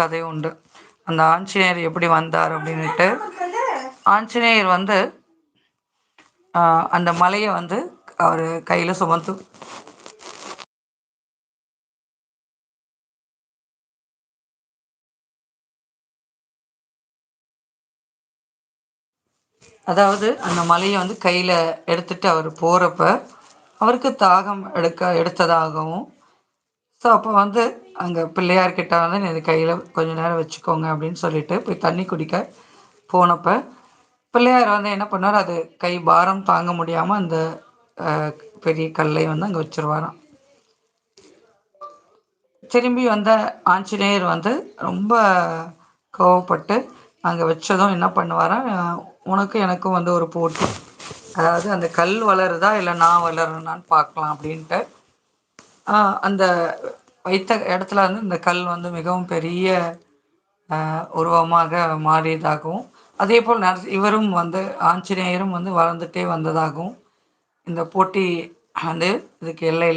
கதை உண்டு. அந்த ஆஞ்சநேயர் எப்படி வந்தார் அப்படின்னுட்டு, ஆஞ்சநேயர் வந்து அந்த மலையை வந்து அவர் கையில் சுமந்து, அதாவது அந்த மலையை வந்து கையில் எடுத்துட்டு அவர் போகிறப்ப அவருக்கு தாகம் எடுத்ததாகவும், ஸோ அப்போ வந்து அங்கே பிள்ளையார்கிட்ட வந்து நீ இது கையில் கொஞ்ச நேரம் வச்சுக்கோங்க அப்படின்னு சொல்லிட்டு போய் தண்ணி குடிக்க போனப்போ பிள்ளையார் வந்து என்ன பண்ணார், அது கை பாரம் தாங்க முடியாமல் அந்த அஹ், பெரிய கல்லை வந்து அங்கே வச்சிருவாராம். திரும்பி வந்த ஆஞ்சநேயர் வந்து ரொம்ப கோவப்பட்டு அங்கே வச்சதும் என்ன பண்ணுவாராம், உனக்கு எனக்கும் வந்து ஒரு போட்டி, அதாவது அந்த கல் வளருதா இல்லை நான் வளரனான்னு பார்க்கலாம் அப்படின்ட்டு அந்த வைத்த இடத்துல வந்து இந்த கல் வந்து மிகவும் பெரிய உருவமாக மாறியதாகவும், அதே போல் இவரும் வந்து ஆஞ்சநேயரும் வந்து வளர்ந்துட்டே வந்ததாகவும் இந்த போட்டி வந்து இதுக்கு எல்லை